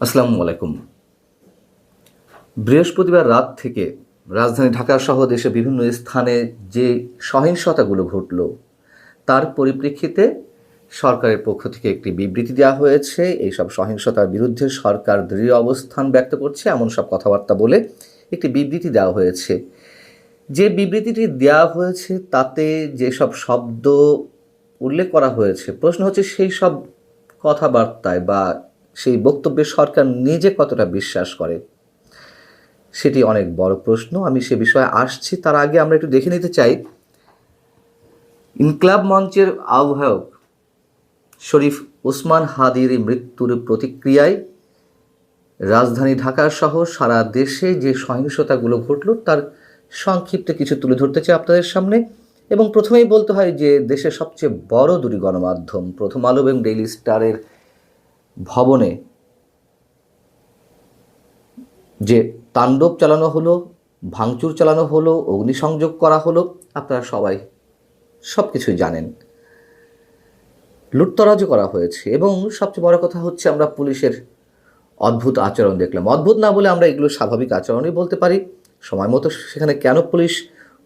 আসসালামু আলাইকুম। বৃহস্পতিবার রাত থেকে রাজধানী ঢাকা সহ দেশের বিভিন্ন স্থানে যে সহিংসতাগুলো ঘটল তার পরিপ্রেক্ষিতে সরকারের পক্ষ থেকে একটি বিবৃতি দেওয়া হয়েছে। এইসব সহিংসতার বিরুদ্ধে সরকার দৃঢ় অবস্থান ব্যক্ত করছে, এমন সব কথাবার্তা বলে একটি বিবৃতি দেওয়া হয়েছে। যে বিবৃতিটি দেওয়া হয়েছে তাতে যেসব শব্দ উল্লেখ করা হয়েছে, প্রশ্ন হচ্ছে সেই সব কথাবার্তায় বা সেই বক্তব্যে সরকার নিজে কতটা বিশ্বাস করে, সেটি অনেক বড় প্রশ্ন। আমি সে বিষয়ে আসছি, তার আগে আমরা একটু দেখে নিতে চাই ইনকলাব মঞ্চের আহ্বায়ক শরীফ ওসমান হাদির মৃত্যুর প্রতিক্রিয়ায় রাজধানী ঢাকা সহ সারা দেশে যে সহিংসতাগুলো ঘটল তার সংক্ষিপ্ত কিছু তুলে ধরতে চাই আপনাদের সামনে। এবং প্রথমেই বলতে হয় যে দেশের সবচেয়ে বড় দুটি গণমাধ্যম প্রথম আলো এবং ডেইলি স্টারের ভবনে যে তাণ্ডব চালানো হলো, ভাঙচুর চালানো হলো, অগ্নিসংযোগ করা হলো, আপনারা সবাই সব কিছুই জানেন। লুটতরাজও করা হয়েছে এবং সবচেয়ে বড় কথা হচ্ছে আমরা পুলিশের অদ্ভুত আচরণ দেখলাম। অদ্ভুত না বলে আমরা এগুলো স্বাভাবিক আচরণই বলতে পারি। সময় মতো সেখানে কেন পুলিশ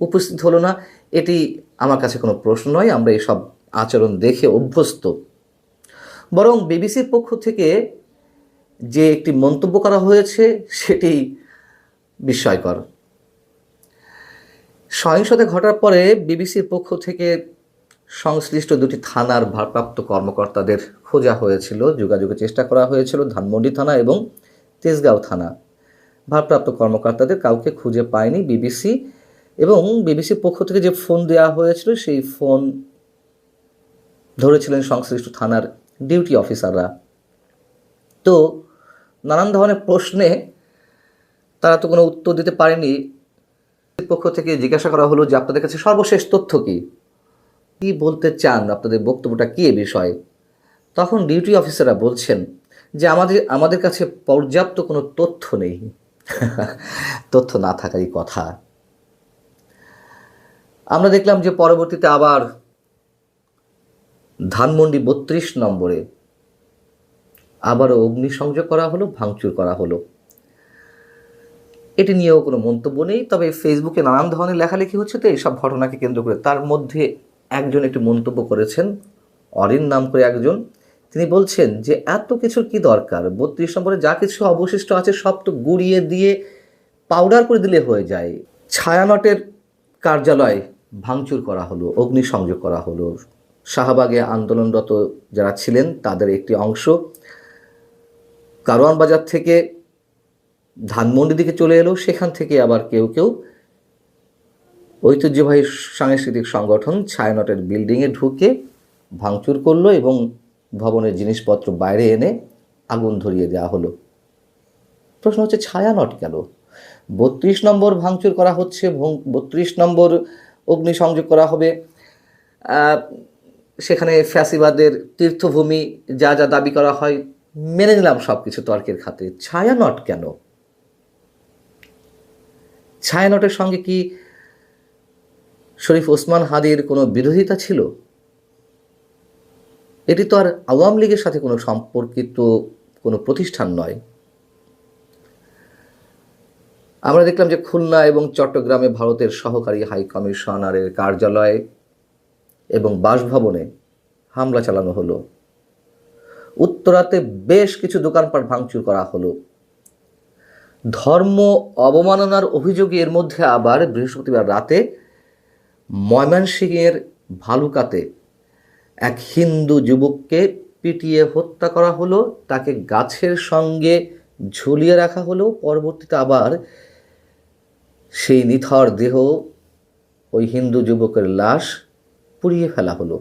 উপস্থিত হলো না, এটি আমার কাছে কোনো প্রশ্ন নয়। আমরা এসব আচরণ দেখে অভ্যস্ত। বরং বিবিসির পক্ষ থেকে যে একটি মন্তব্য করা হয়েছে সেটি বিস্ময়কর। সহিংসতা ঘটার পরে বিবিসির পক্ষ থেকে সংশ্লিষ্ট দুটি থানার ভারপ্রাপ্ত কর্মকর্তাদের খোঁজা হয়েছিল, যোগাযোগের চেষ্টা করা হয়েছিল। ধানমন্ডি থানা এবং তেজগাঁও থানা ভারপ্রাপ্ত কর্মকর্তাদের কাউকে খুঁজে পায়নি বিবিসি। এবং বিবিসির পক্ষ থেকে যে ফোন দেওয়া হয়েছিল সেই ফোন ধরেছিলেন সংশ্লিষ্ট থানার ডিউটি অফিসাররা। তো নানান ধরনের প্রশ্নে তারা তো কোনো উত্তর দিতে পারেনি। পক্ষ থেকে জিজ্ঞাসা করা হলো যে আপনাদের কাছে সর্বশেষ তথ্য কি, কি বলতে চান, আপনাদের বক্তব্যটা কী এ বিষয়ে। তখন ডিউটি অফিসাররা বলছেন যে আমাদের কাছে পর্যাপ্ত কোনো তথ্য নেই। তথ্য না থাকারই কথা। আমরা দেখলাম যে পরবর্তীতে আবার ধানমন্ডি 32 নম্বরে আবারও অগ্নিসংযোগ করা হলো, ভাঙচুর করা হলো। এটি নিয়েও কোনো মন্তব্য নেই, তবে ফেসবুকে নানান ধরনের লেখালেখি হচ্ছে তো এইসব ঘটনাকে কেন্দ্র করে। তার মধ্যে একজন একটি মন্তব্য করেছেন, অরিন নাম করে একজন। তিনি বলছেন যে এত কিছুর কি দরকার, 32 নম্বরে যা কিছু অবশিষ্ট আছে সব তো গুঁড়িয়ে দিয়ে পাউডার করে দিলে হয়ে যায়। ছায়ানটের কার্যালয় ভাঙচুর করা হলো, অগ্নিসংযোগ করা হলো। শাহবাগে আন্দোলনরত যারা ছিলেন তাদের একটি অংশ কারওয়ান বাজার থেকে ধানমন্ডির দিকে চলে এলো, সেখান থেকে আবার কেউ কেউ ঐতিহ্যবাহী সাংস্কৃতিক সংগঠন ছায়ানটের বিল্ডিংয়ে ঢুকে ভাঙচুর করলো এবং ভবনের জিনিসপত্র বাইরে এনে আগুন ধরিয়ে দেওয়া হলো। প্রশ্ন হচ্ছে ছায়ানট কেন? 32 নম্বর ভাঙচুর করা হচ্ছে, 32 নম্বর অগ্নিসংযোগ করা হবে, সেখানে ফ্যাসিবাদের তীর্থভূমি, যা যা দাবি করা হয় মেনে নিলাম সব কিছু তর্কের খাতে। ছায়ানট কেন? ছায়ানটের সঙ্গে কি শরীফ ওসমান হাদির কোনো বিরোধিতা ছিল? এটি তো আর আওয়ামী লীগের সাথে কোনো সম্পর্কিত কোনো প্রতিষ্ঠান নয়। আমরা দেখলাম যে খুলনা এবং চট্টগ্রামে ভারতের সহকারী হাই কমিশনারের কার্যালয় এবং বাসভবনে হামলা চালানো হলো। উত্তরাতে বেশ কিছু দোকানপাট ভাঙচুর করা হলো। ধর্ম অবমাননার অভিযোগে এর মধ্যে আবার বৃহস্পতিবার রাতে ময়মনসিংহের ভালুকাতে এক হিন্দু যুবককে পিটিয়ে হত্যা করা হলো, তাকে গাছের সঙ্গে ঝুলিয়ে রাখা হলো। পরবর্তীতে আবার সেই নিথর দেহ, ওই হিন্দু যুবকের লাশ পুড়িয়ে ফেলা হলো।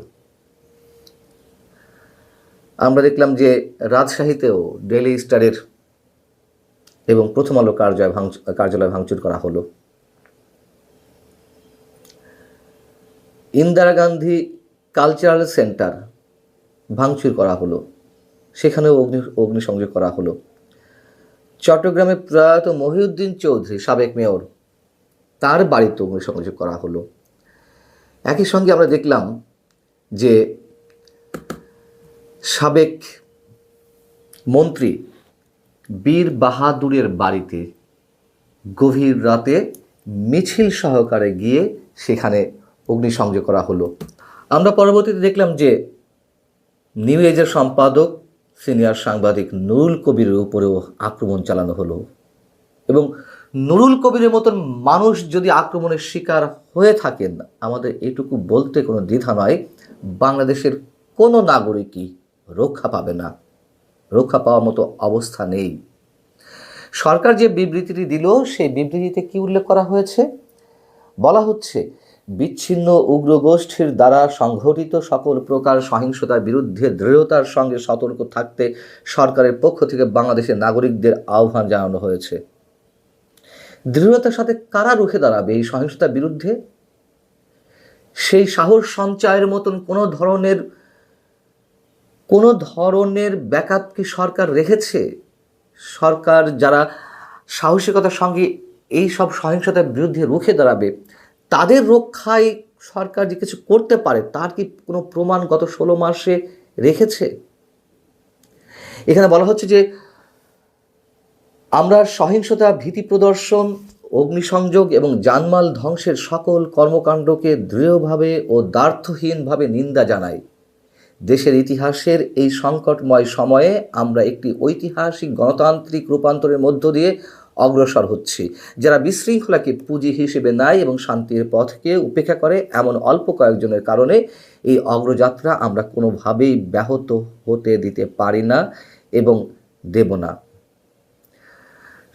আমরা দেখলাম যে রাজশাহীতেও ডেইলি স্টারের এবং প্রথম আলো কার্যালয় ভাঙচুর করা হলো। ইন্দিরা গান্ধী কালচারাল সেন্টার ভাঙচুর করা হলো, সেখানেও অগ্নিসংযোগ করা হলো। চট্টগ্রামে প্রয়াত মহিউদ্দিন চৌধুরী সাবেক মেয়র, তার বাড়িতে অগ্নিসংযোগ করা হলো। একই সঙ্গে আমরা দেখলাম যে সাবেক মন্ত্রী বীর বাহাদুরের বাড়িতে গভীর রাতে মিছিল সহকারে গিয়ে সেখানে অগ্নিসংযোগ করা হলো। আমরা পরবর্তীতে দেখলাম যে নিউ এজের সম্পাদক সিনিয়র সাংবাদিক নুরুল কবিরের উপরেও আক্রমণ চালানো হলো এবং নুরুল কবিরের মতন মানুষ যদি আক্রমণের শিকার হয়ে থাকেন, আমাদের এটুকু বলতে কোনো দ্বিধা নয়, বাংলাদেশের কোনো নাগরিকই রক্ষা পাবে না, রক্ষা পাওয়ার মতো অবস্থা নেই। সরকার যে বিবৃতিটি দিল সেই বিবৃতিতে কি উল্লেখ করা হয়েছে? বলা হচ্ছে, বিচ্ছিন্ন উগ্রগোষ্ঠীর দ্বারা সংঘটিত সকল প্রকার সহিংসতার বিরুদ্ধে দৃঢ়তার সঙ্গে সতর্ক থাকতে সরকারের পক্ষ থেকে বাংলাদেশের নাগরিকদের আহ্বান জানানো হয়েছে। দৃঢ়তার সাথে কারা রুখে দাঁড়াবে এই সহিংসতার বিরুদ্ধে? সেই সাহস সঞ্চয়ের মতন কোনো ধরনের ব্যাকআপ কি সরকার রেখেছে? সরকার যারা সাহসিকতার সঙ্গে এই সব সহিংসতার বিরুদ্ধে রুখে দাঁড়াবে, তাদের রক্ষায় সরকার যে কিছু করতে পারে তার কি কোনো প্রমাণ গত 16 মাসে রেখেছে? এখানে বলা হচ্ছে যে আমরা সহিংসতা, ভীতি প্রদর্শন, অগ্নিসংযোগ এবং জানমাল ধ্বংসের সকল কর্মকাণ্ডকে দৃঢ়ভাবে ও দ্ব্যর্থহীনভাবে নিন্দা জানাই। দেশের ইতিহাসের এই সংকটময় সময়ে আমরা একটি ঐতিহাসিক গণতান্ত্রিক রূপান্তরের মধ্য দিয়ে অগ্রসর হচ্ছি। যারা বিশৃঙ্খলাকে পুঁজি হিসেবে নেয় এবং শান্তির পথকে উপেক্ষা করে, এমন অল্প কয়েকজনের কারণে এই অগ্রযাত্রা আমরা কোনোভাবেই ব্যাহত হতে দিতে পারি না এবং দেব না।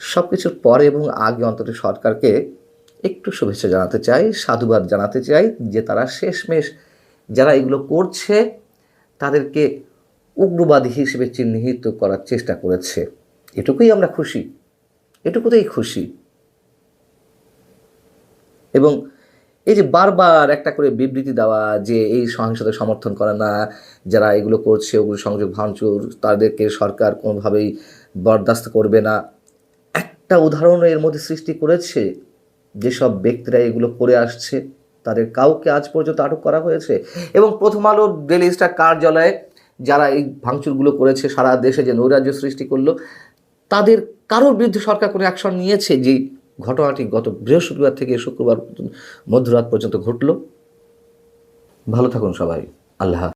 সব কিছুর পরে এবং আগে অন্তত সরকারকে একটু শুভেচ্ছা জানাতে চাই, সাধুবাদ জানাতে চাই যে তারা শেষমেশ যারা এগুলো করছে তাদেরকে উগ্রবাদী হিসেবে চিহ্নিত করার চেষ্টা করেছে। এটুকুই আমরা খুশি, এটুকুতেই খুশি। এবং এই যে বারবার একটা করে বিবৃতি দেওয়া যে এই সহিংসতা সমর্থন করে না, যারা এগুলো করছে ওগুলো সংযোগ ভাঙচুর, তাদেরকে সরকার কোনোভাবেই বরদাস্ত করবে না, একটা উদাহরণ এর মধ্যে সৃষ্টি করেছে। যেসব ব্যক্তিরা এগুলো করে আসছে তাদের কাউকে আজ পর্যন্ত আটক করা হয়েছে। এবং প্রথম আলো ডেইলি স্টার কার্যালয়ে যারা এই ভাঙচুরগুলো করেছে, সারা দেশে যে নৈরাজ্য সৃষ্টি করলো, তাদের কারোর বিরুদ্ধে সরকার কোনো অ্যাকশন নিয়েছে? যে ঘটনাটি গত বৃহস্পতিবার থেকে শুক্রবার মধ্যরাত পর্যন্ত ঘটল। ভালো থাকুন সবাই। আল্লাহ।